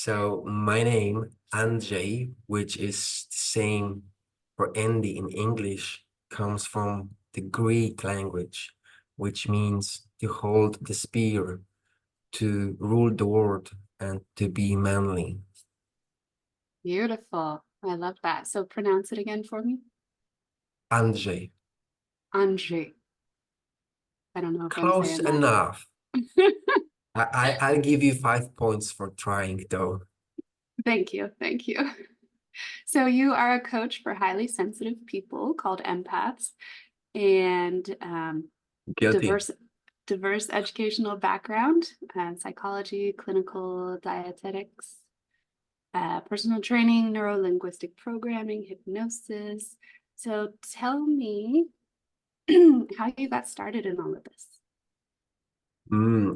So my name, Andrzej, which is the same for Andy in English, comes from the Greek language, which means to hold the spear, to rule the world, and to be manly. Beautiful. I love that. So pronounce it again for me. Andrzej. Andrzej. I don't know if I'm Close saying that enough. right. I'll give you 5 points for trying though. Thank you. Thank you. So you are a coach for highly sensitive people called empaths and Guilty. diverse educational background, psychology, clinical dietetics, personal training, neuro-linguistic programming, hypnosis. So tell me how you got started in all of this.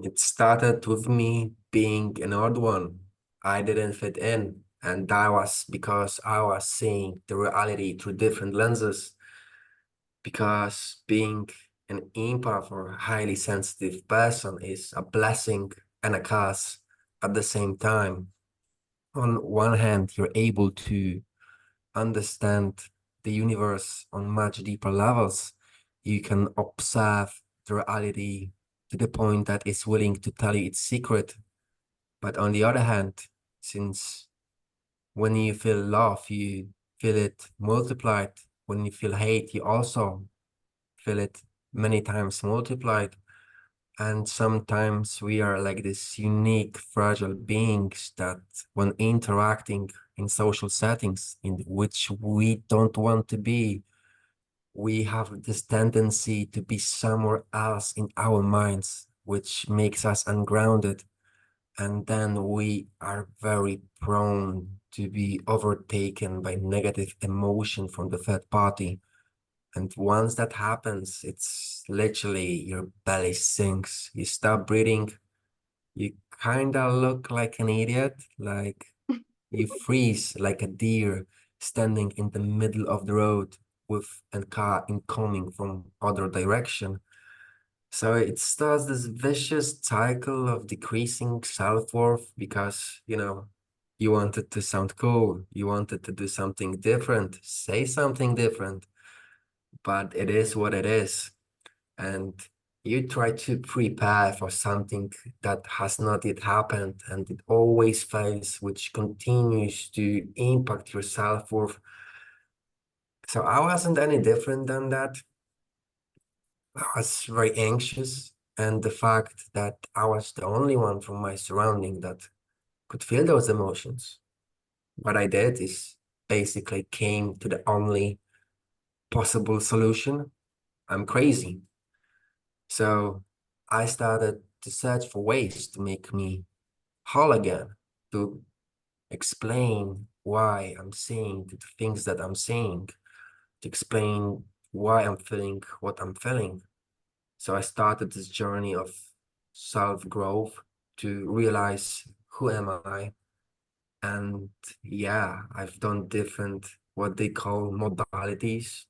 It started with me being an odd one. I didn't fit in, and that was because I was seeing the reality through different lenses. Because being an empath or highly sensitive person is a blessing and a curse at the same time. On one hand, you're able to understand the universe on much deeper levels. You can observe the reality to the point that it's willing to tell you its secret. But on the other hand, since when you feel love, you feel it multiplied. When you feel hate, you also feel it many times multiplied. And sometimes we are like this unique, fragile beings that when interacting in social settings in which we don't want to be, we have this tendency to be somewhere else in our minds, which makes us ungrounded. And then we are very prone to be overtaken by negative emotion from the third party. And once that happens, it's literally your belly sinks. You stop breathing. You kind of look like an idiot, like you freeze like a deer standing in the middle of the road with a car incoming from other direction. So it starts this vicious cycle of decreasing self-worth because, you wanted to sound cool. You wanted to do something different, say something different, but it is what it is. And you try to prepare for something that has not yet happened and it always fails, which continues to impact your self-worth. So I wasn't any different than that. I was very anxious, and the fact that I was the only one from my surrounding that could feel those emotions. What I did is basically came to the only possible solution. I'm crazy. So I started to search for ways to make me whole again, to explain why I'm saying the things that I'm saying, to explain why I'm feeling what I'm feeling. So I started this journey of self-growth to realize who am I. And yeah, I've done different what they call modalities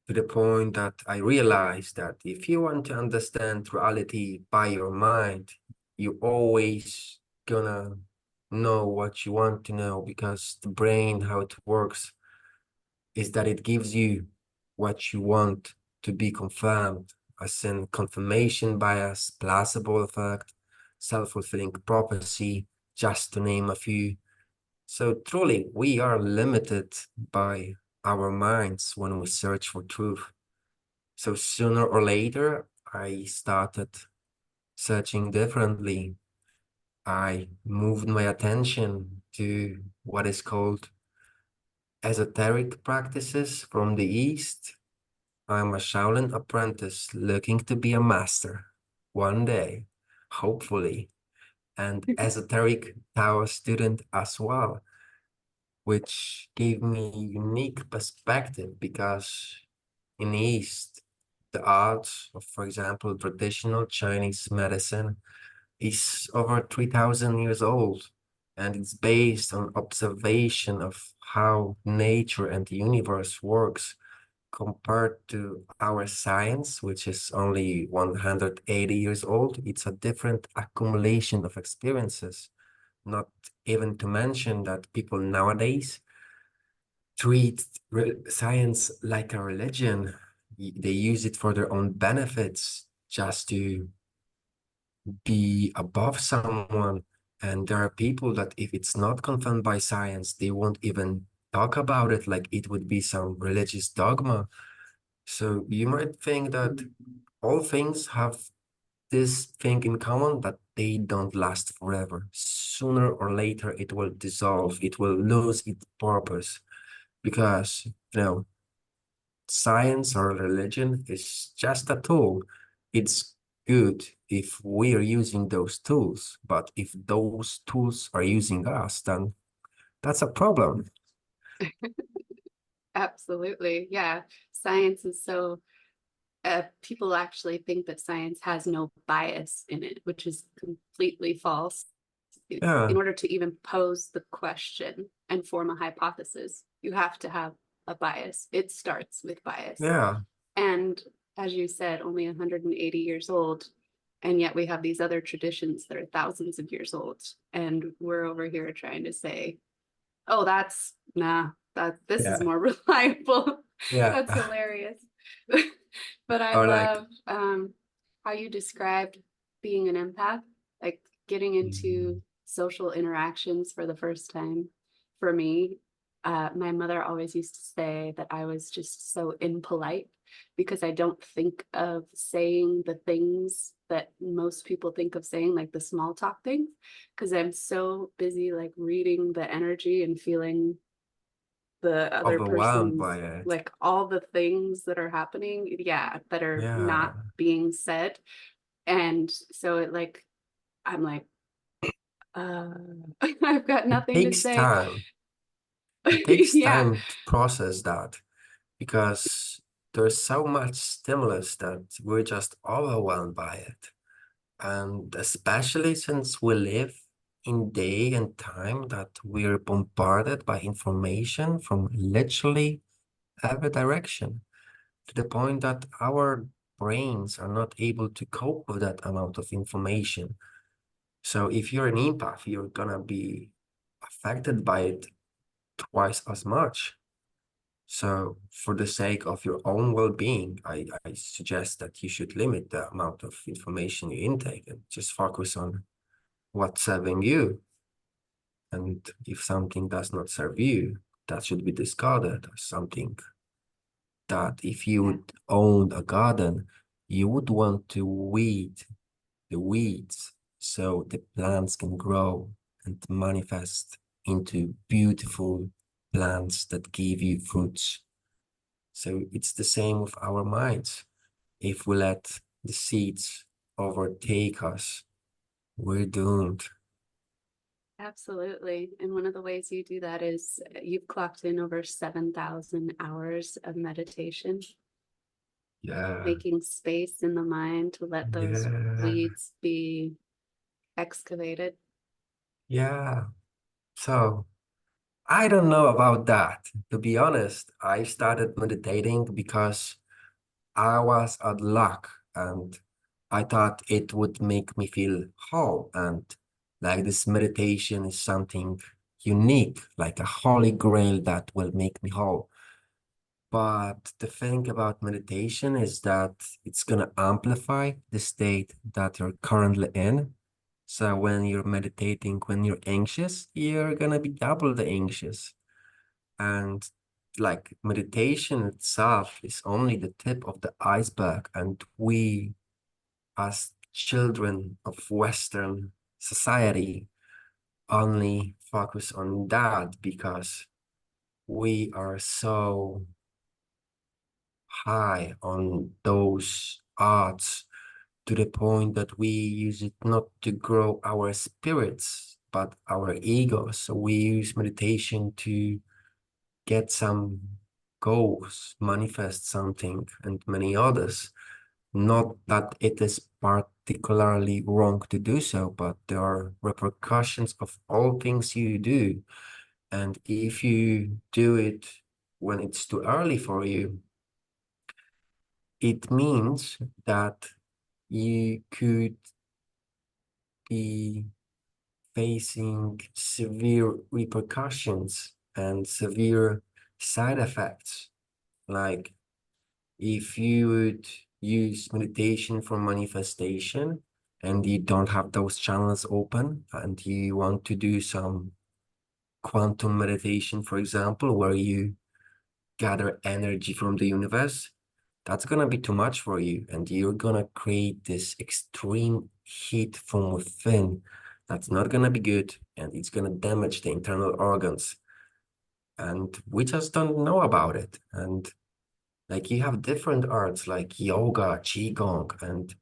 to the point that I realized that if you want to understand reality by your mind, you always gonna know what you want to know because the brain, how it works, is that it gives you what you want to be confirmed, as in confirmation bias, placebo effect, self-fulfilling prophecy, just to name a few. So truly, we are limited by our minds when we search for truth. So sooner or later, I started searching differently. I moved my attention to what is called esoteric practices from the East. I'm a Shaolin apprentice looking to be a master one day, hopefully, and esoteric Tao student as well, which gave me a unique perspective because in the East, the art of, for example, traditional Chinese medicine is over 3,000 years old, and it's based on observation of how nature and the universe works compared to our science, which is only 180 years old. It's a different accumulation of experiences. Not even to mention that people nowadays treat science like a religion. They use it for their own benefits, just to be above someone. And there are people that if it's not confirmed by science, they won't even talk about it like it would be some religious dogma. So you might think that all things have this thing in common, that they don't last forever. Sooner or later, it will dissolve, it will lose its purpose, because, science or religion is just a tool. It's good if we are using those tools, but if those tools are using us, then that's a problem. Absolutely. Yeah. Science is so, people actually think that science has no bias in it, which is completely false. Yeah, In order to even pose the question and form a hypothesis, you have to have a bias. It starts with bias. yeah, And as you said, only 180 years old. And yet we have these other traditions that are thousands of years old. And we're over here trying to say, oh, that's nah, this is yeah, more reliable. yeah. That's hilarious. But I Or like, love how you described being an empath, like getting mm, into social interactions for the first time. For me, my mother always used to say that I was just so impolite because I don't think of saying the things that most people think of saying, like the small talk things, because I'm so busy like reading the energy and feeling the other overwhelmed person's, by it. like all the things that are happening, yeah, that are Yeah, not being said. And so it like, I'm like, uh, I've got it nothing to takes say. time. It takes Yeah, time to process that, because there's so much stimulus that we're just overwhelmed by it. And especially since we live in day and time that we're bombarded by information from literally every direction, to the point that our brains are not able to cope with that amount of information. So if you're an empath, you're gonna be affected by it twice as much. So for the sake of your own well-being, I suggest that you should limit the amount of information you intake and just focus on what's serving you. And if something does not serve you, that should be discarded as something that, if you yeah, would own a garden, you would want to weed the weeds so the plants can grow and manifest into beautiful plants that give you fruits. So it's the same with our minds. If we let the seeds overtake us, we're doomed. absolutely. And one of the ways you do that is you've clocked in over 7,000 hours of meditation, Yeah, making space in the mind to let those yeah, weeds be excavated. yeah. So I don't know about that. To be honest, I started meditating because I was at luck, and I thought it would make me feel whole, and like this meditation is something unique, like a holy grail that will make me whole. But the thing about meditation is that it's gonna amplify the state that you're currently in. So when you're meditating, when you're anxious, you're gonna be double the anxious. And like meditation itself is only the tip of the iceberg. And we, as children of Western society, only focus on that because we are so high on those arts, to the point that we use it not to grow our spirits, but our egos. So we use meditation to get some goals, manifest something, and many others. Not that it is particularly wrong to do so, but there are repercussions of all things you do. And if you do it when it's too early for you, it means that you could be facing severe repercussions and severe side effects. Like if you would use meditation for manifestation and you don't have those channels open and you want to do some quantum meditation, for example, where you gather energy from the universe, that's gonna be too much for you, and you're gonna create this extreme heat from within. That's not gonna be good, and it's gonna damage the internal organs. And we just don't know about it. And like you have different arts like yoga, qigong, and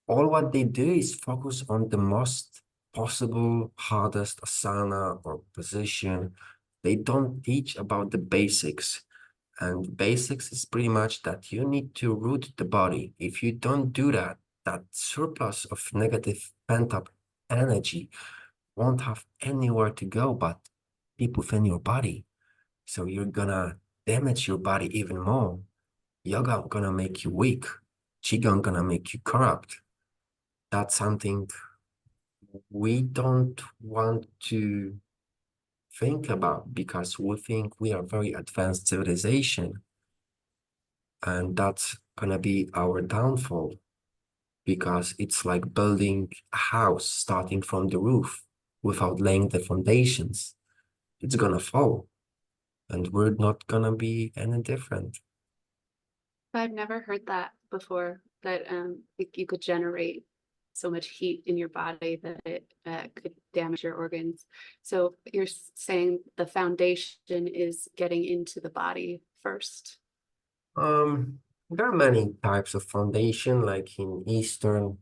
all what they do is focus on the most possible hardest asana or position. They don't teach about the basics. And basics is pretty much that you need to root the body. If you don't do that, that surplus of negative pent-up energy won't have anywhere to go but deep within your body. So you're gonna damage your body even more. Yoga gonna make you weak. Qigong gonna make you corrupt. That's something we don't want to think about because we think we are very advanced civilization, and that's gonna be our downfall because it's like building a house starting from the roof without laying the foundations. It's gonna fall, and we're not gonna be any different. I've never heard that before, that you could generate so much heat in your body that it could damage your organs. So you're saying the foundation is getting into the body first. There are many types of foundation, like in Eastern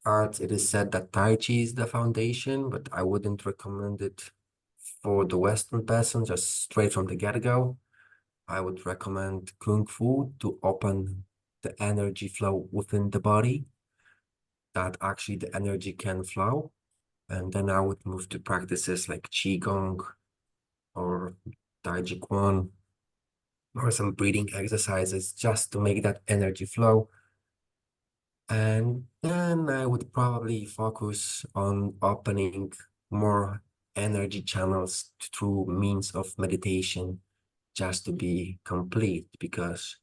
art, it is said that Tai Chi is the foundation, but I wouldn't recommend it for the Western person, just straight from the get-go. I would recommend Kung Fu to open the energy flow within the body, that actually the energy can flow. And then I would move to practices like Qigong or Tai Chi Chuan or some breathing exercises just to make that energy flow. And then I would probably focus on opening more energy channels through means of meditation just to be complete. Because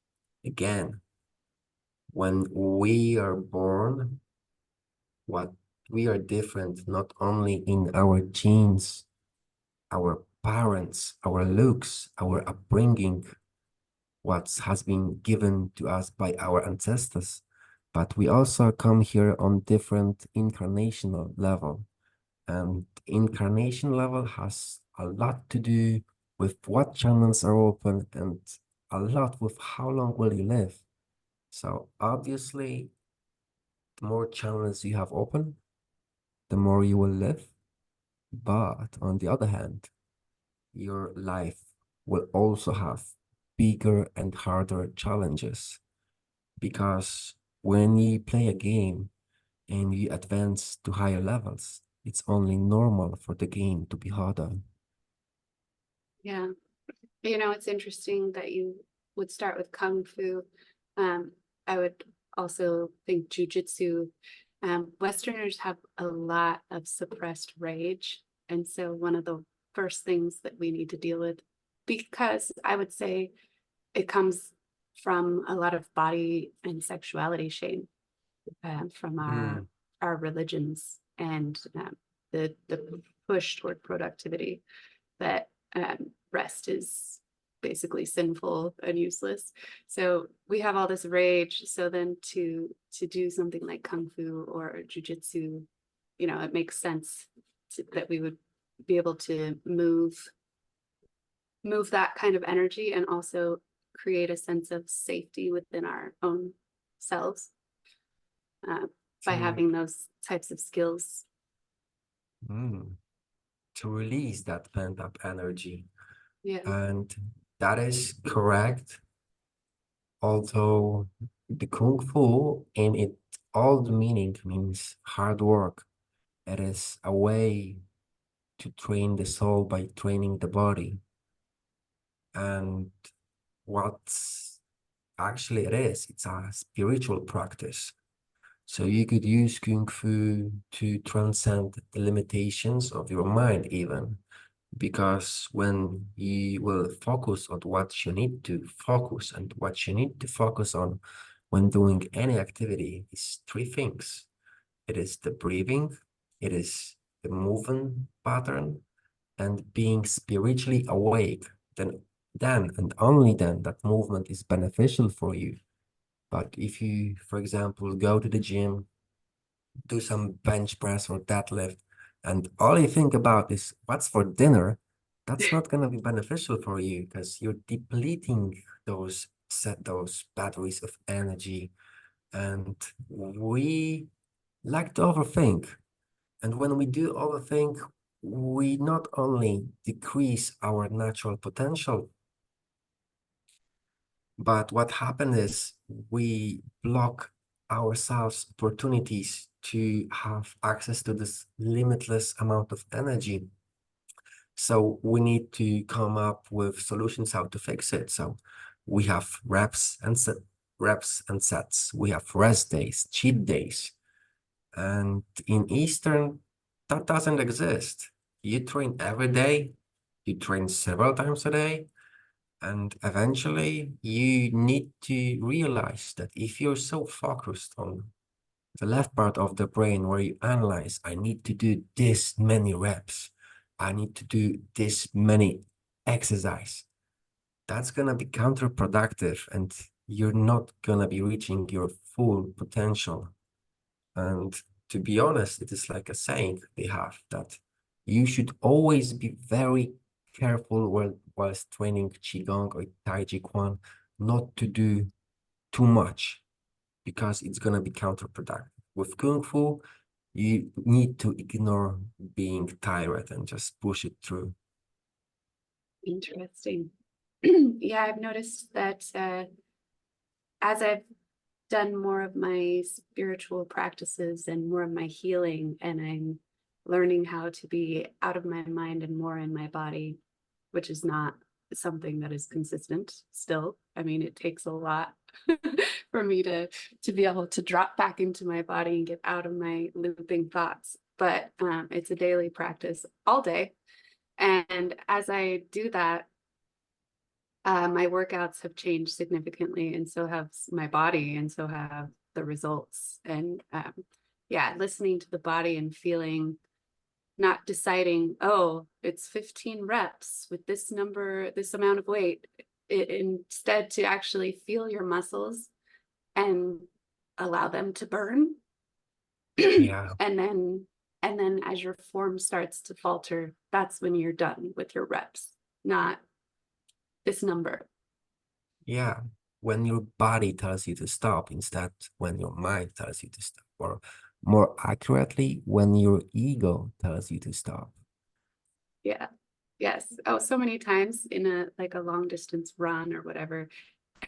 again, when we are born, what we are different not only in our genes, our parents, our looks, our upbringing, what has been given to us by our ancestors, but we also come here on different incarnational level. And incarnation level has a lot to do with what channels are open and a lot with how long will you live. So obviously, the more channels you have open, the more you will live. But on the other hand, your life will also have bigger and harder challenges because when you play a game and you advance to higher levels, it's only normal for the game to be harder. Yeah. You know, it's interesting that you would start with Kung Fu. I would also think Jujitsu. Westerners have a lot of suppressed rage. And so one of the first things that we need to deal with, because I would say it comes from a lot of body and sexuality shame from Mm, our religions and the push toward productivity, that rest is basically sinful and useless. So we have all this rage. So then to do something like kung fu or jujitsu, you know, it makes sense that we would be able to move that kind of energy and also create a sense of safety within our own selves uh, by to, having those types of skills. mm, to release that pent-up energy. Yeah. And that is correct. Although the Kung Fu in it all the meaning means hard work. It is a way to train the soul by training the body. And what actually it is, it's a spiritual practice. So you could use Kung Fu to transcend the limitations of your mind even, because when you will focus on what you need to focus and what you need to focus on when doing any activity is three things. It is the breathing, it is the movement pattern, and being spiritually awake. Then and only then that movement is beneficial for you. But if you, for example, go to the gym, do some bench press or deadlift, and all you think about is what's for dinner, that's not going to be beneficial for you because you're depleting those batteries of energy. And we like to overthink. And when we do overthink, we not only decrease our natural potential, but what happens is we block ourselves opportunities to have access to this limitless amount of energy. So we need to come up with solutions how to fix it. So we have reps and sets. We have rest days, cheat days. And in Eastern, that doesn't exist. You train every day, you train several times a day, and eventually you need to realize that if you're so focused on the left part of the brain where you analyze, I need to do this many reps, I need to do this many exercise, that's gonna be counterproductive and you're not gonna be reaching your full potential. And to be honest, it is like a saying they have that you should always be very careful whilst training Qigong or Tai Chi Chuan not to do too much because it's going to be counterproductive. With Kung Fu, you need to ignore being tired and just push it through. Interesting. Yeah, I've noticed that as I've done more of my spiritual practices and more of my healing, and I'm learning how to be out of my mind and more in my body, which is not something that is consistent still. I mean, it takes a lot for me to be able to drop back into my body and get out of my looping thoughts. But it's a daily practice all day. And as I do that, my workouts have changed significantly, and so have my body, and so have the results. And yeah, listening to the body and feeling, not deciding, oh, it's 15 reps with this number, this amount of weight. Instead, to actually feel your muscles and allow them to burn. Yeah. And then as your form starts to falter, that's when you're done with your reps, not this number. Yeah. When your body tells you to stop instead when your mind tells you to stop, or more accurately, when your ego tells you to stop. Yeah. Yes. Oh, so many times in a long distance run or whatever,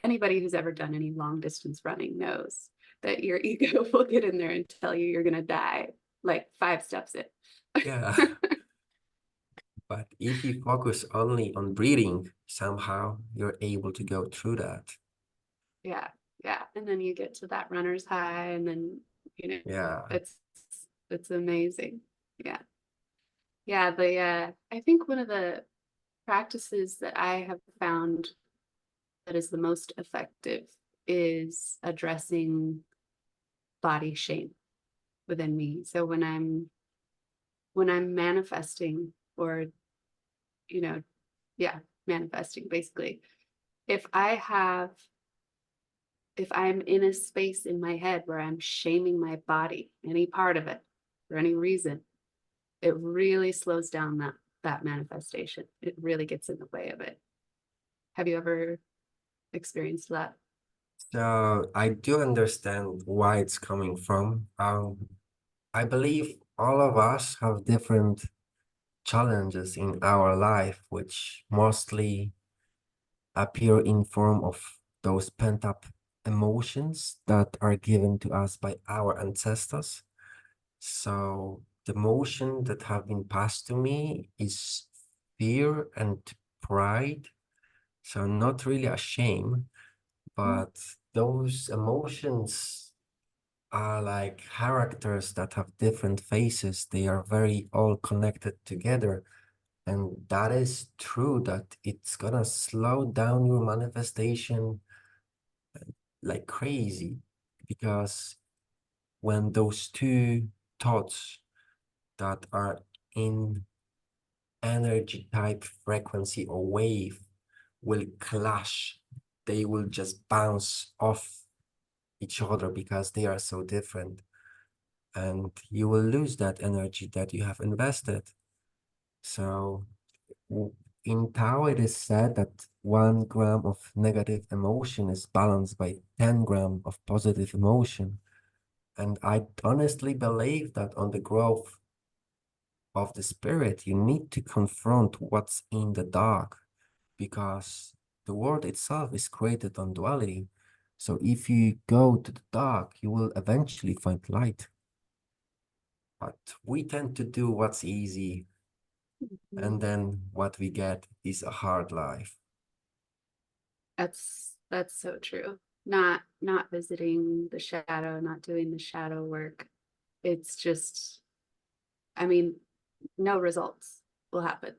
anybody who's ever done any long distance running knows that your ego will get in there and tell you you're going to die like 5 steps in. Yeah. But if you focus only on breathing, somehow you're able to go through that. Yeah. Yeah. And then you get to that runner's high, and then, Yeah. it's amazing. Yeah. Yeah. I think one of the practices that I have found that is the most effective is addressing body shame within me. So when I'm manifesting, or yeah, manifesting basically, if I'm in a space in my head where I'm shaming my body, any part of it, for any reason, it really slows down that manifestation. It really gets in the way of it. Have you ever experienced that? So I do understand why it's coming from. I believe all of us have different challenges in our life, which mostly appear in form of those pent-up emotions that are given to us by our ancestors. So the emotion that have been passed to me is fear and pride. So not really a shame, but those emotions are like characters that have different faces. They are very all connected together. And that is true that it's gonna slow down your manifestation like crazy, because when those two thoughts that are in energy type frequency or wave will clash, they will just bounce off each other because they are so different. And you will lose that energy that you have invested. So in Tao, it is said that 1 gram of negative emotion is balanced by 10 gram of positive emotion. And I honestly believe that on the growth of the spirit, you need to confront what's in the dark, because the world itself is created on duality. So if you go to the dark, you will eventually find light. But we tend to do what's easy, Mhm. and then what we get is a hard life. That's so true. Not visiting the shadow, not doing the shadow work. It's just, I mean, no results will happen.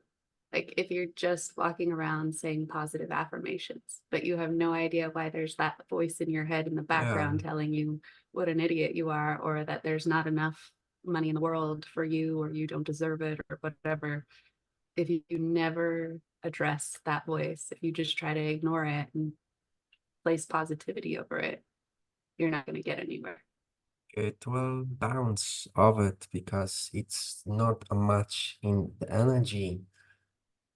Like if you're just walking around saying positive affirmations, but you have no idea why there's that voice in your head in the Yeah, background telling you what an idiot you are, or that there's not enough money in the world for you, or you don't deserve it, or whatever. If you never address that voice, if you just try to ignore it and place positivity over it, you're not going to get anywhere. it will bounce off it because it's not a match in the energy.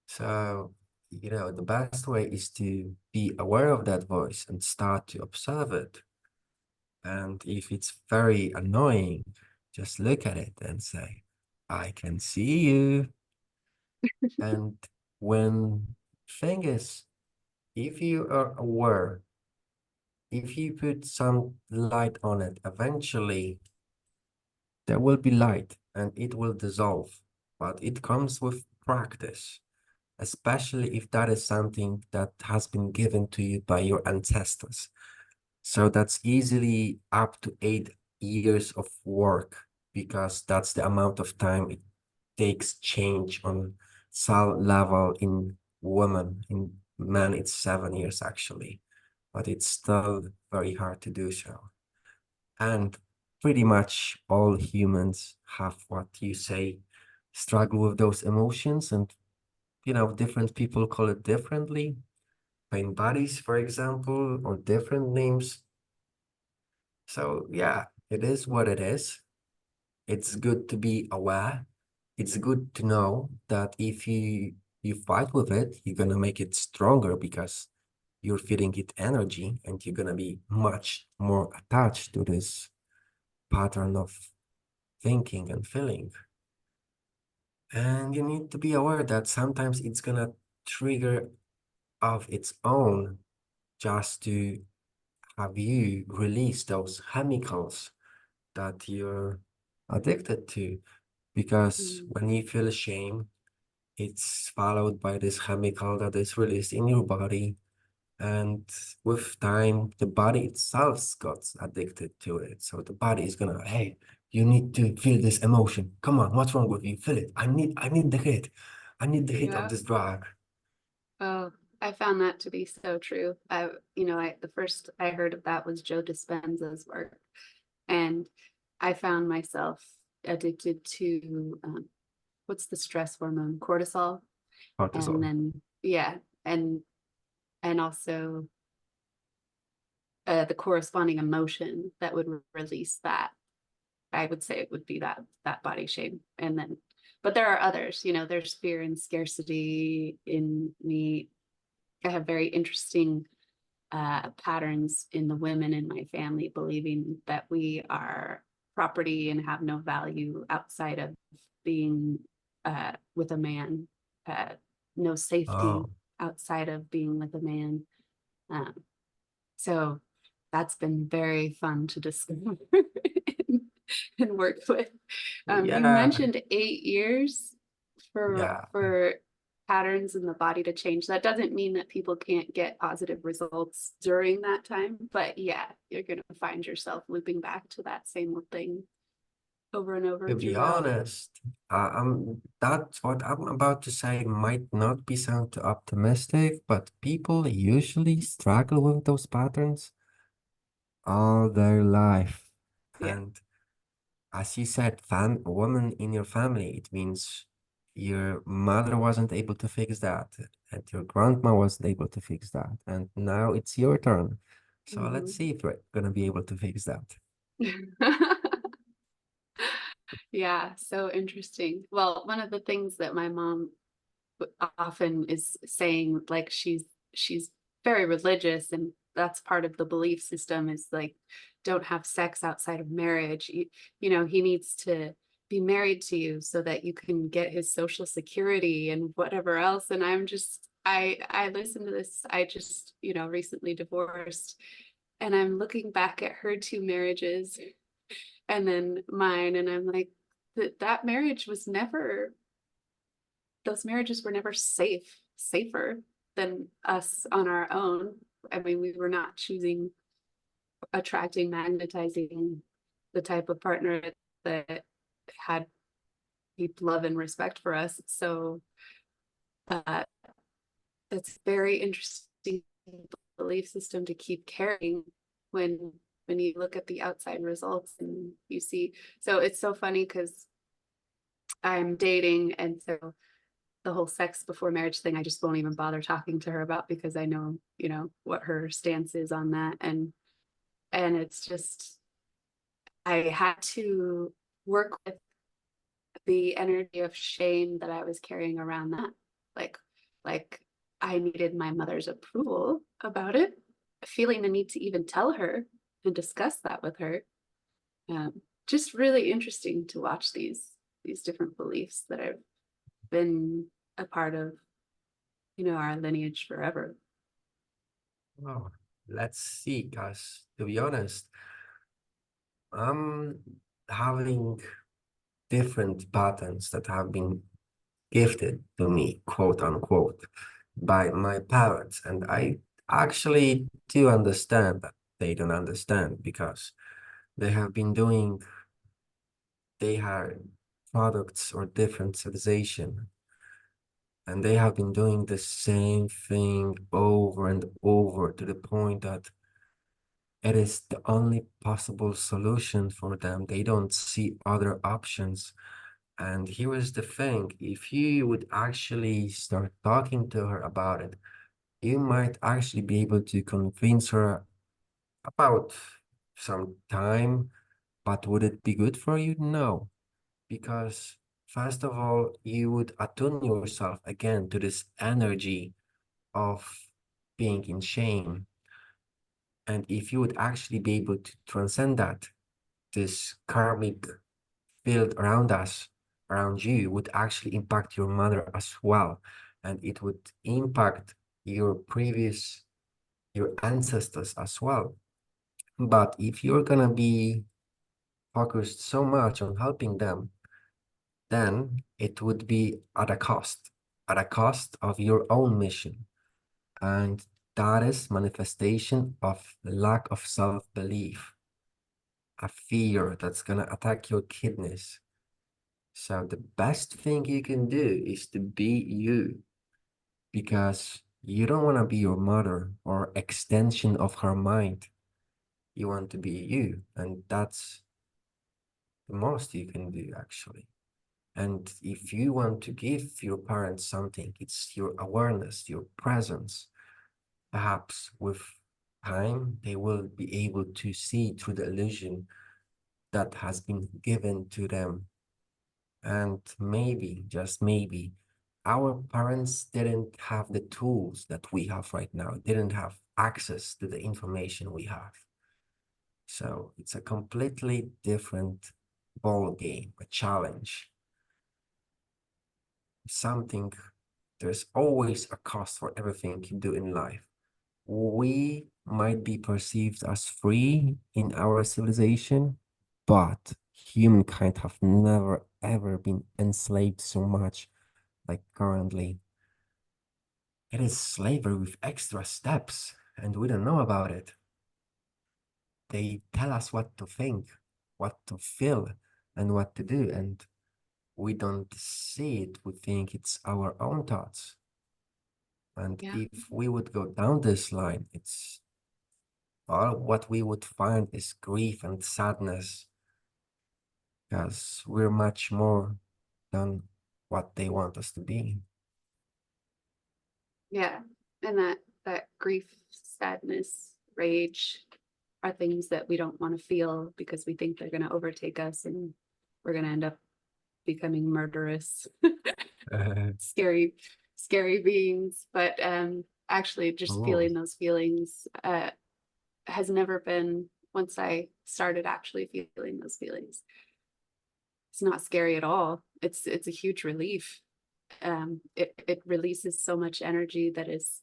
So, the best way is to be aware of that voice and start to observe it. And if it's very annoying, just look at it and say, I can see you. And when thing is, if you are aware, if you put some light on it, eventually there will be light and it will dissolve. But it comes with practice, especially if that is something that has been given to you by your ancestors. So that's easily up to 8 years of work, because that's the amount of time it takes change on cell level in women. In men, it's 7 years actually, but it's still very hard to do so. And pretty much all humans have what you say, struggle with those emotions, and different people call it differently. Pain bodies, for example, or different names. So yeah, it is what it is. It's good to be aware. It's good to know that if you fight with it, you're gonna make it stronger because you're feeding it energy, and you're gonna be much more attached to this pattern of thinking and feeling. And you need to be aware that sometimes it's gonna trigger of its own, just to have you release those chemicals that you're addicted to. Because Mm. when you feel shame, it's followed by this chemical that is released in your body. And with time, the body itself got addicted to it. So the body is gonna, hey, you need to feel this emotion. Come on, what's wrong with you? Feel it. I need the hit. I need the hit of Yeah. this drug. Oh, I found that to be so true. The first I heard of that was Joe Dispenza's work, and I found myself addicted to what's the stress hormone, cortisol, and Cortisol. then yeah, and also the corresponding emotion that would release that. I would say it would be that body shame, and then, but there are others. There's fear and scarcity in me. I have very interesting patterns in the women in my family, believing that we are property and have no value outside of being with a man, uh, no safety Oh, outside of being with a man. Um, so that's been very fun to discover and work with. You yeah, mentioned 8 years for yeah. patterns in the body to change. That doesn't mean that people can't get positive results during that time, but yeah, you're going to find yourself looping back to that same thing over and over To be throughout. honest, that's what I'm about to say might not be sound too optimistic, but people usually struggle with those patterns all their life. Yeah. And as you said, fam woman in your family, it means your mother wasn't able to fix that, and your grandma wasn't able to fix that, and now it's your turn. So let's Mhm. see if we're gonna be able to fix that. Yeah, so interesting. Well, one of the things that my mom often is saying, like she's very religious, and that's part of the belief system is like, don't have sex outside of marriage. You know, he needs to be married to you so that you can get his social security and whatever else. And I'm just, I listen to this. I just, you know, recently divorced, and I'm looking back at her two marriages and then mine, and I'm like, that marriage was never, those marriages were never safer than us on our own. I mean, we were not choosing, attracting, magnetizing the type of partner that had deep love and respect for us. So uh, that's very interesting belief system to keep carrying when you look at the outside results and you see. So it's so funny because I'm dating, and so the whole sex before marriage thing, I just won't even bother talking to her about because I know, you know, what her stance is on that. And it's just, I had to work with the energy of shame that I was carrying around that. Like, like I needed my mother's approval about it, feeling the need to even tell her and discuss that with her. Just really interesting to watch these different beliefs that I've been a part of, you know, our lineage forever. Oh, let's see, guys. To be honest, I'm having different patterns that have been gifted to me, quote unquote, by my parents. And I actually do understand that they don't understand because they have been doing, they are products or different civilization, and they have been doing the same thing over and over to the point that it is the only possible solution for them. They don't see other options. And here is the thing, if you would actually start talking to her about it, you might actually be able to convince her about some time, but would it be good for you? No, because first of all, you would attune yourself again to this energy of being in shame. And if you would actually be able to transcend that, this karmic field around us, around you, would actually impact your mother as well. And it would impact your previous, your ancestors as well. But if you're gonna be focused so much on helping them, then it would be at a cost of your own mission. And that is manifestation of lack of self-belief, a fear that's gonna attack your kidneys. So the best thing you can do is to be you, because you don't want to be your mother or extension of her mind. You want to be you, and that's the most you can do actually. And if you want to give your parents something, it's your awareness, your presence. Perhaps with time, they will be able to see through the illusion that has been given to them. And maybe, just maybe, our parents didn't have the tools that we have right now, didn't have access to the information we have. So it's a completely different ball game, a challenge, something. There's always a cost for everything you do in life. We might be perceived as free in our civilization, but humankind have never ever been enslaved so much like currently. it is slavery with extra steps, and we don't know about it. They tell us what to think, what to feel, and what to do, and we don't see it. We think it's our own thoughts. And Yeah. if we would go down this line, it's all what we would find is grief and sadness, because we're much more than what they want us to be. Yeah. And that grief, sadness, rage are things that we don't want to feel because we think they're going to overtake us and we're going to end up becoming murderous, scary, scary beings. But actually just Oh, feeling those feelings has never been, once I started actually feeling those feelings, it's not scary at all. It's a huge relief. It releases so much energy that is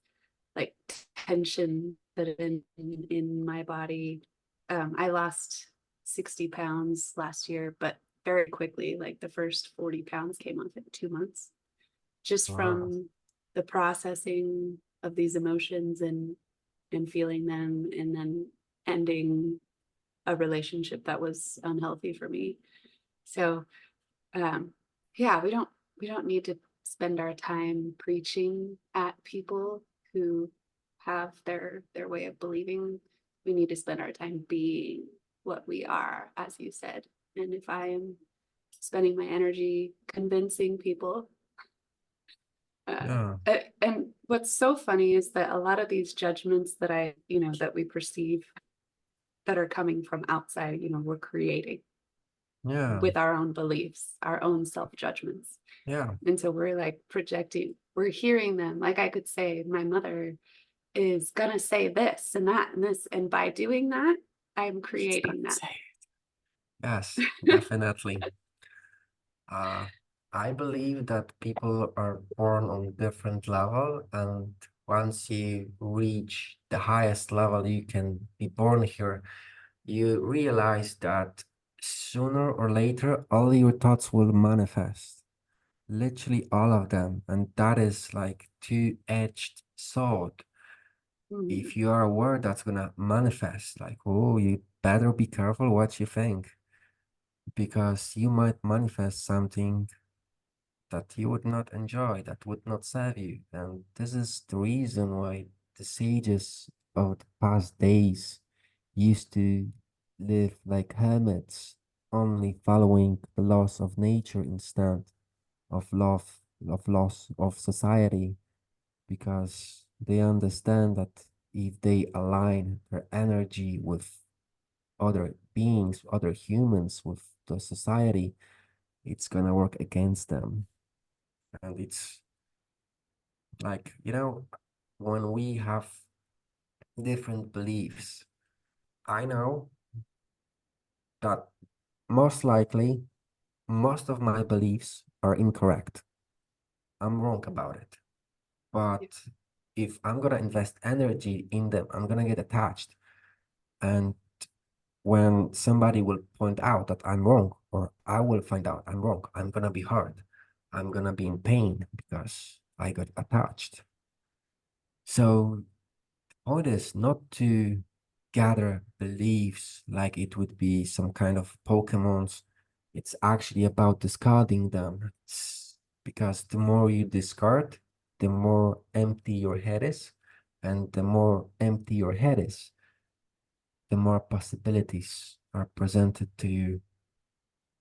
like tension that in my body. I lost 60 pounds last year, but very quickly, like the first 40 pounds came off in 2 months, just wow. from the processing of these emotions and feeling them, and then ending a relationship that was unhealthy for me. So um, yeah, we don't need to spend our time preaching at people who have their way of believing. We need to spend our time being what we are, as you said. And if I am spending my energy convincing people, Yeah, and what's so funny is that a lot of these judgments that that we perceive that are coming from outside, we're creating yeah, with our own beliefs, our own self judgments. yeah. And so we're like projecting, we're hearing them. Like I could say, my mother is going to say this and that and this. And by doing that, I'm It's gonna creating that. say. Yes, definitely. Uh, I believe that people are born on different level, and once you reach the highest level you can be born here, you realize that sooner or later all your thoughts will manifest. Literally all of them. And that is like two-edged sword. Mhm. If you are aware that's gonna manifest, like, oh, you better be careful what you think, because you might manifest something that you would not enjoy, that would not serve you. And this is the reason why the sages of the past days used to live like hermits, only following the laws of nature instead of love, of loss of society, because they understand that if they align their energy with other beings, other humans, with the society, it's gonna work against them. And it's like, when we have different beliefs, I know that most likely most of my beliefs are incorrect. I'm wrong about it. Yeah. But if I'm gonna invest energy in them, I'm gonna get attached. And when somebody will point out that I'm wrong, or I will find out I'm wrong, I'm gonna be hurt. I'm gonna be in pain because I got attached. So point is not to gather beliefs like it would be some kind of Pokemons. It's actually about discarding them. Because the more you discard, the more empty your head is. And the more empty your head is, the more possibilities are presented to you,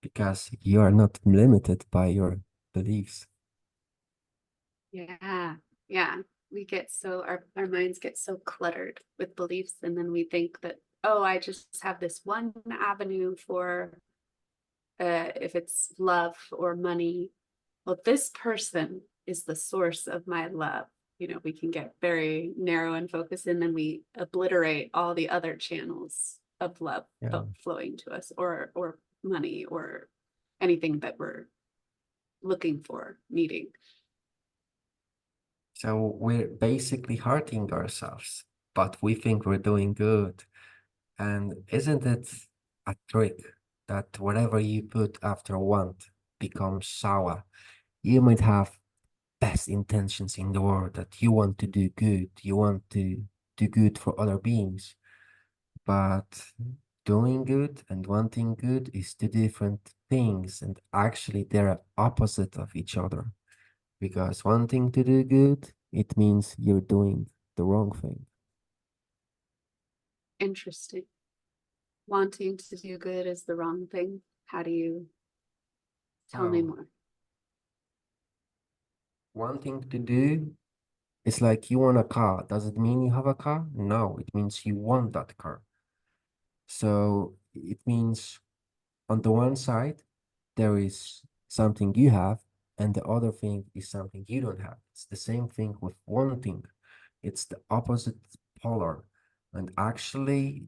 because you are not limited by your beliefs. Yeah. Yeah. We get so, our minds get so cluttered with beliefs. And then we think that, oh, I just have this one avenue for, if it's love or money. Well, this person is the source of my love. We can get very narrow and focused, and then we obliterate all the other channels of love Yeah. flowing to us, or money, or anything that we're looking for, needing. So we're basically hurting ourselves, but we think we're doing good. And isn't it a trick that whatever you put after want becomes sour? You might have best best intentions in the world, that you want to do good, you want to do good for other beings. But doing good and wanting good is two different things, and actually they're opposite of each other. Because wanting to do good, it means you're doing the wrong thing. Interesting. Wanting to do good is the wrong thing. How do you tell me Oh, more? wanting to do, it's like you want a car. Does it mean you have a car? No, it means you want that car. So it means on the one side, there is something you have, and the other thing is something you don't have. It's the same thing with wanting. It's the opposite polar. And actually,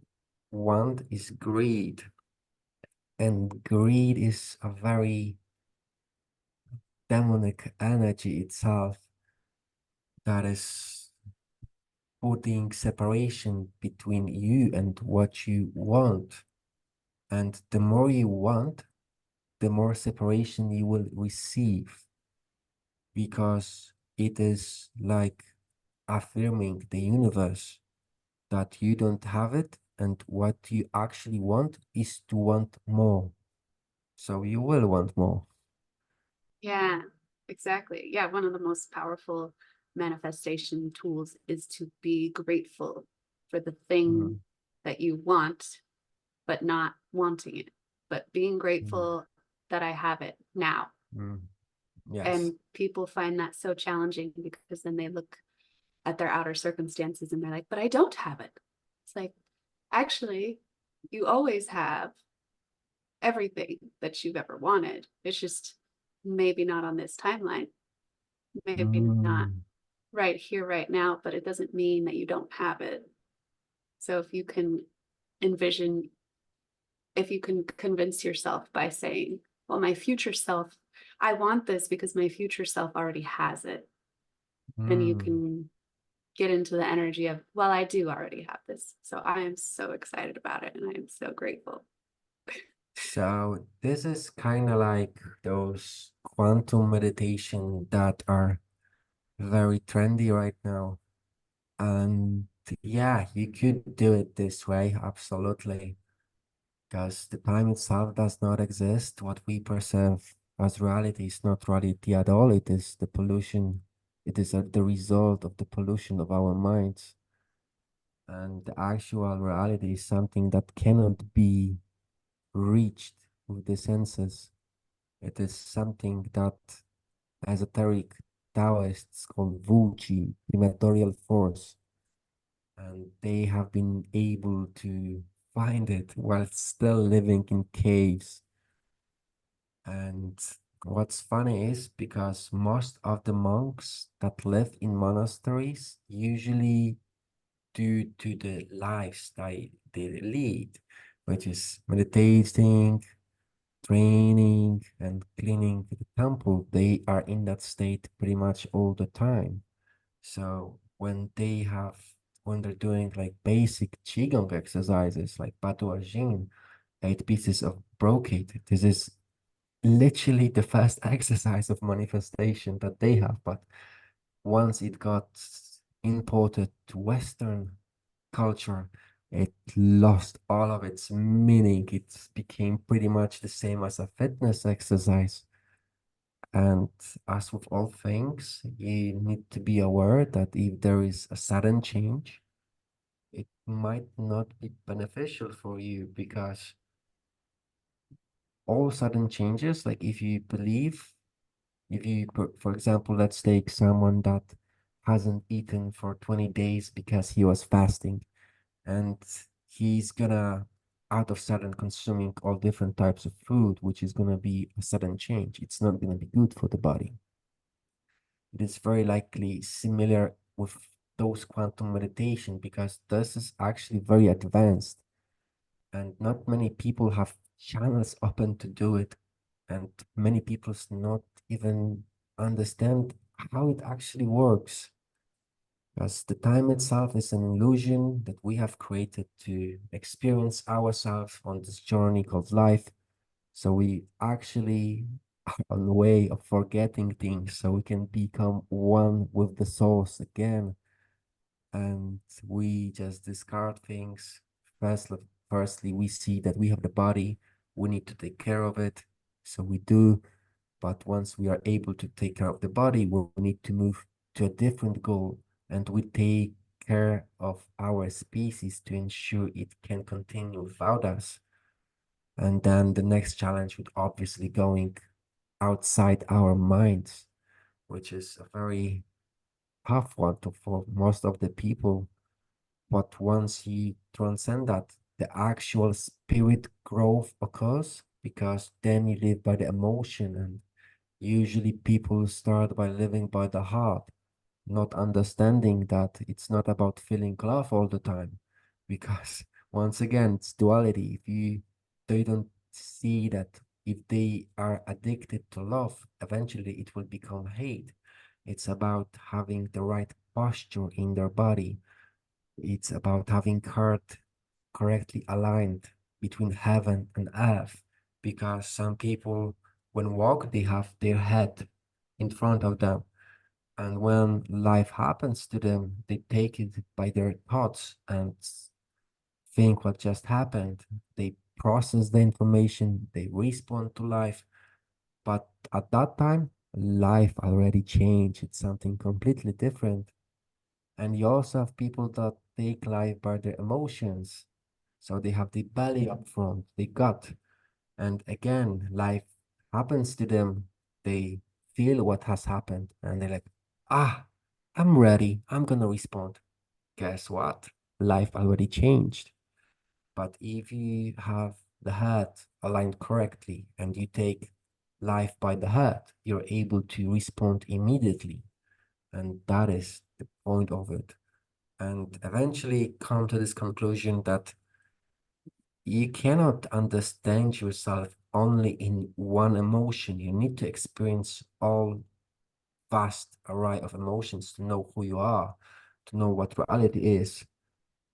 want is greed. And greed is a very demonic energy itself that is putting separation between you and what you want. And the more you want, the more separation you will receive, because it is like affirming the universe that you don't have it, and what you actually want is to want more. So you will want more. Yeah, exactly. Yeah, one of the most powerful manifestation tools is to be grateful for the thing Mm, that you want, but not wanting it, but being mm, grateful that I have it now. mm. Yes. And people find that so challenging because then they look at their outer circumstances and they're like, but I don't have it. It's like, actually, you always have everything that you've ever wanted. It's just maybe not on this timeline, maybe not Mm, right here, right now, but it doesn't mean that you don't have it. So if you can envision, if you can convince yourself by saying, well, my future self, I want this because my future self already has it, then you mm. can get into the energy of, well, I do already have this. So I am so excited about it and I am so grateful. So this is kind of like those quantum meditation that are very trendy right now. And yeah, you could do it this way, absolutely. Because the time itself does not exist. What we perceive as reality is not reality at all. It is the pollution. It is the result of the pollution of our minds. And the actual reality is something that cannot be reached with the senses. It is something that esoteric Taoists call Wuji, prematorial force. And they have been able to find it while still living in caves. And what's funny is because most of the monks that live in monasteries, usually due to the lifestyle they lead, which is meditating, training, and cleaning the temple, they are in that state pretty much all the time. So when they're doing like basic qigong exercises like Batu Ajin, 8 pieces of brocade, this is literally the first exercise of manifestation that they have. But once it got imported to Western culture, it lost all of its meaning. It became pretty much the same as a fitness exercise. And as with all things, you need to be aware that if there is a sudden change, it might not be beneficial for you, because all sudden changes, like if you believe, if you, for example, let's take someone that hasn't eaten for 20 days because he was fasting, and he's gonna out of sudden consuming all different types of food, which is gonna be a sudden change. It's not gonna be good for the body. It is very likely similar with those quantum meditation, because this is actually very advanced and not many people have channels open to do it, and many people not even understand how it actually works, because the time itself is an illusion that we have created to experience ourselves on this journey called life. So we actually a way of forgetting things so we can become one with the source again. And we just discard things. First, firstly, we see that we have the body, we need to take care of it. So we do. But once we are able to take care of the body, we need to move to a different goal. And we take care of our species to ensure it can continue without us. And then the next challenge would obviously going outside our minds, which is a very tough one for most of the people. But once you transcend that, the actual spirit growth occurs because then you live by the emotion. And usually people start by living by the heart, not understanding that it's not about feeling love all the time. Because once again, it's duality. If you they don't see that if they are addicted to love, eventually it will become hate. It's about having the right posture in their body. It's about having heart correctly aligned between heaven and earth. Because some people, when walk, they have their head in front of them. And when life happens to them, they take it by their thoughts and think what just happened. They process the information, they respond to life. But at that time, life already changed. It's something completely different. And you also have people that take life by their emotions. So they have the belly up front, the gut. And again, life happens to them. They feel what has happened and they're like, ah, I'm ready. I'm gonna respond. Guess what? Life already changed. But if you have the heart aligned correctly and you take life by the heart, you're able to respond immediately. And that is the point of it. And eventually come to this conclusion that you cannot understand yourself only in one emotion. You need to experience all vast array of emotions to know who you are, to know what reality is.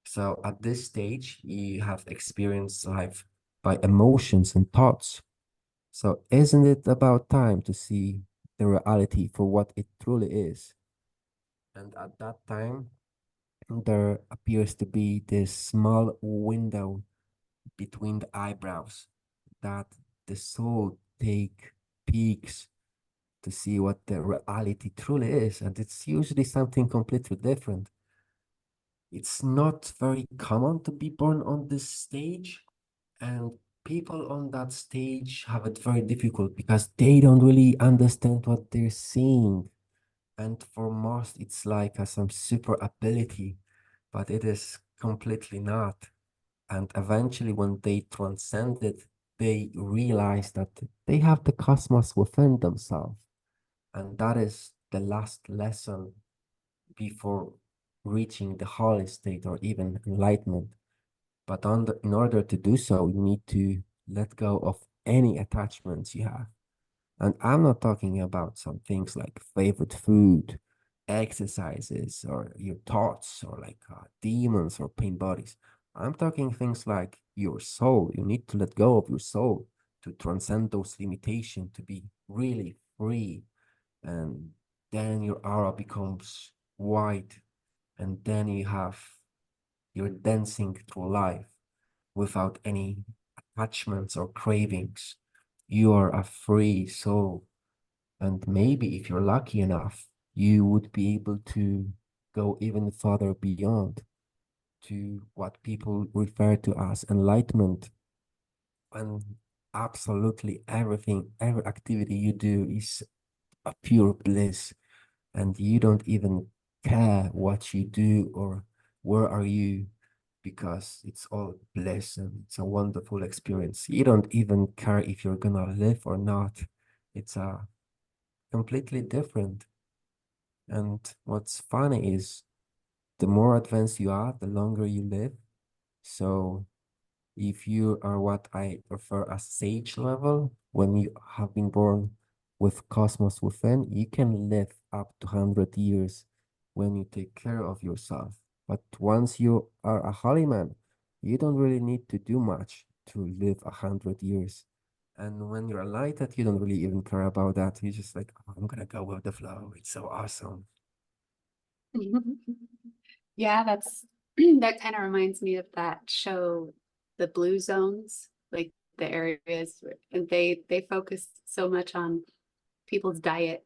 So at this stage, you have experienced life by emotions and thoughts. So isn't it about time to see the reality for what it truly is? And at that time, there appears to be this small window between the eyebrows that the soul take peeks to see what the reality truly is. And it's usually something completely different. It's not very common to be born on this stage, and people on that stage have it very difficult because they don't really understand what they're seeing. And for most, it's like some super ability, but it is completely not. And eventually, when they transcend it, they realize that they have the cosmos within themselves. And that is the last lesson before reaching the holy state or even enlightenment. But in order to do so, you need to let go of any attachments you have. And I'm not talking about some things like favorite food, exercises, or your thoughts, or like demons or pain bodies. I'm talking things like your soul. You need to let go of your soul to transcend those limitations, to be really free. And then your aura becomes white, and then you're dancing through life without any attachments or cravings. You are a free soul. And maybe if you're lucky enough, you would be able to go even further beyond to what people refer to as enlightenment. And absolutely everything, every activity you do is a pure bliss. And you don't even care what you do or where are you, because it's all bliss and it's a wonderful experience. You don't even care if you're gonna live or not. It's a completely different. And what's funny is the more advanced you are, the longer you live. So if you are what I refer as sage level, when you have been born with cosmos within, you can live up to 100 years when you take care of yourself. But once you are a holy man, you don't really need to do much to live 100 years. And when you're enlightened, you don't really even care about that. You're just like, oh, I'm gonna go with the flow. It's so awesome. Yeah, that's that kind of reminds me of that show, The Blue Zones, like the areas, and they focus so much on people's diet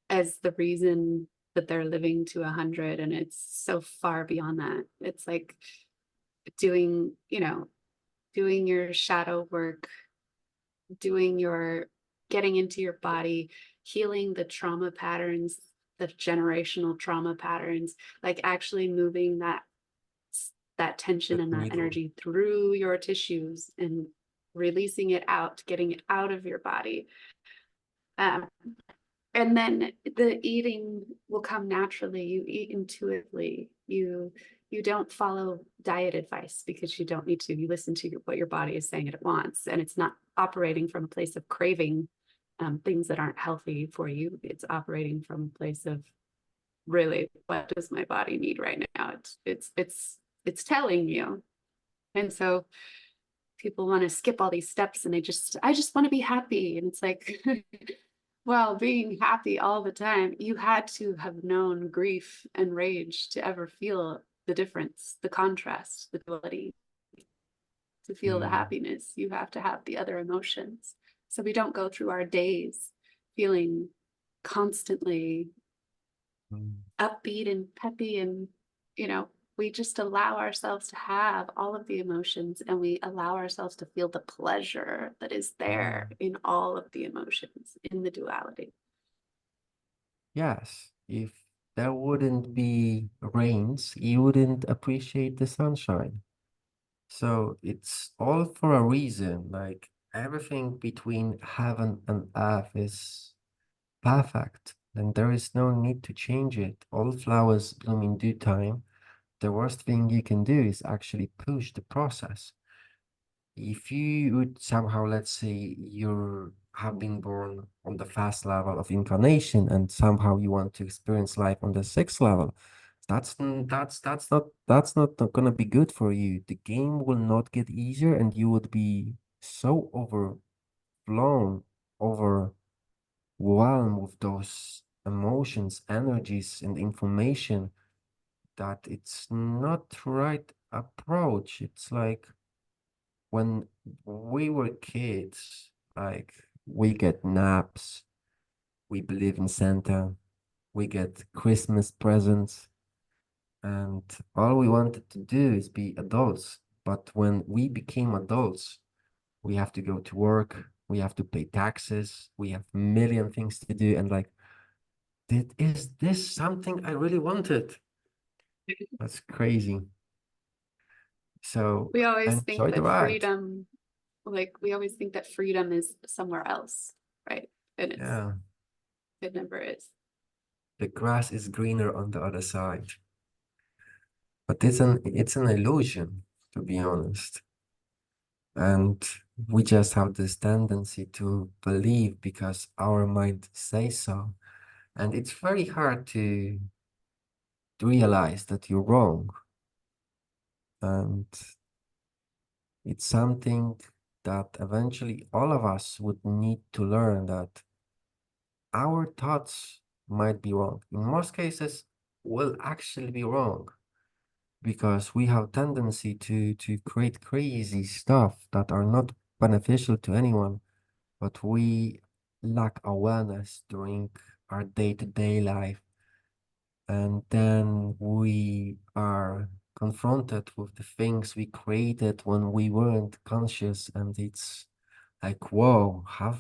as the reason that they're living to 100, and it's so far beyond that. It's like doing, doing your shadow work, doing your getting into your body, healing the trauma patterns, the generational trauma patterns, like actually moving that tension That and that needle. energy through your tissues and releasing it out, getting it out of your body. Um, and then the eating will come naturally. You eat intuitively. You don't follow diet advice because you don't need to. You listen to what your body is saying it wants, and it's not operating from a place of craving things that aren't healthy for you. It's operating from a place of really, what does my body need right now? It's telling you. And so people want to skip all these steps, and I just want to be happy. And it's like, well, being happy all the time, you had to have known grief and rage to ever feel the difference, the contrast, the duality. To feel the Mm, happiness, you have to have the other emotions. So we don't go through our days feeling constantly mm, upbeat and peppy, and you know we just allow ourselves to have all of the emotions, and we allow ourselves to feel the pleasure that is yeah. there in all of the emotions in the duality. Yes. If there wouldn't be rains, you wouldn't appreciate the sunshine. So it's all for a reason. Like everything between heaven and earth is perfect, and there is no need to change it. All flowers bloom in due time. The worst thing you can do is actually push the process. If you would somehow, let's say you have been born on the first level of incarnation and somehow you want to experience life on the sixth level, that's not gonna be good for you. The game will not get easier and you would be so overblown, overwhelmed with those emotions, energies, and information that it's not right approach. It's like when we were kids, like we get naps, we believe in Santa, we get Christmas presents, and all we wanted to do is be adults. But when we became adults, we have to go to work, we have to pay taxes, we have a million things to do, and like, is this something I really wanted? That's crazy. So We always think enjoy the that ride. freedom, like we always think that freedom is somewhere else, right? And Yeah, it never is. the grass is greener on the other side. But it's an illusion, to be honest. And we just have this tendency to believe because our mind says so. And it's very hard to realize that you're wrong. And it's something that eventually all of us would need to learn that our thoughts might be wrong. In most cases, will actually be wrong because we have tendency to create crazy stuff that are not beneficial to anyone, but we lack awareness during our day-to-day life. And then we are confronted with the things we created when we weren't conscious. And it's like, whoa, how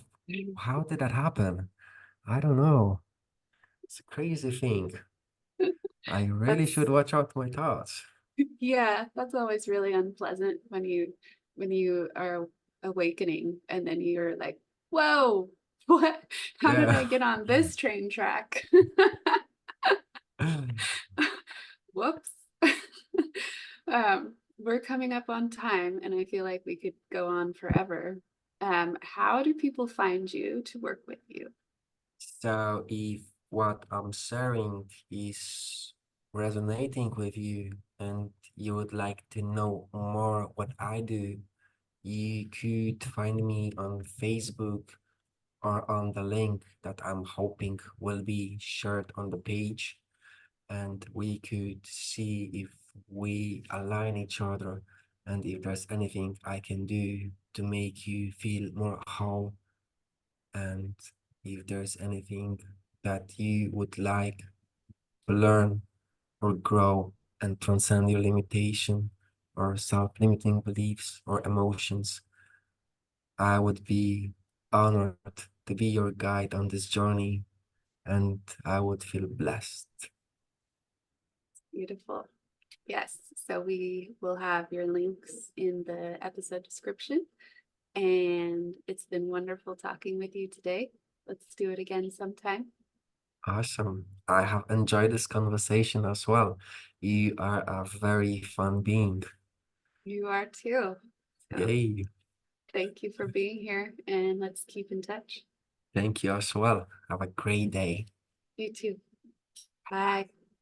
did that happen? I don't know. It's a crazy thing. I really should That's watch out my thoughts. yeah, that's always really unpleasant when you are awakening and then you're like, whoa, what? How did Yeah. I get on this train track? Whoops. We're coming up on time, and I feel like we could go on forever. How do people find you to work with you? So if what I'm sharing is resonating with you and you would like to know more what I do, You could find me on Facebook or on the link that I'm hoping will be shared on the page, and we could see if we align each other and if there's anything I can do to make you feel more whole, and if there's anything that you would like to learn or grow and transcend your limitation or self-limiting beliefs or emotions. I would be honored to be your guide on this journey, and I would feel blessed. Beautiful. Yes. So we will have your links in the episode description. And it's been wonderful talking with you today. Let's do it again sometime. Awesome. I have enjoyed this conversation as well. You are a very fun being. You are too. So Yay. thank you for being here and let's keep in touch. Thank you as well. Have a great day. You too. Bye.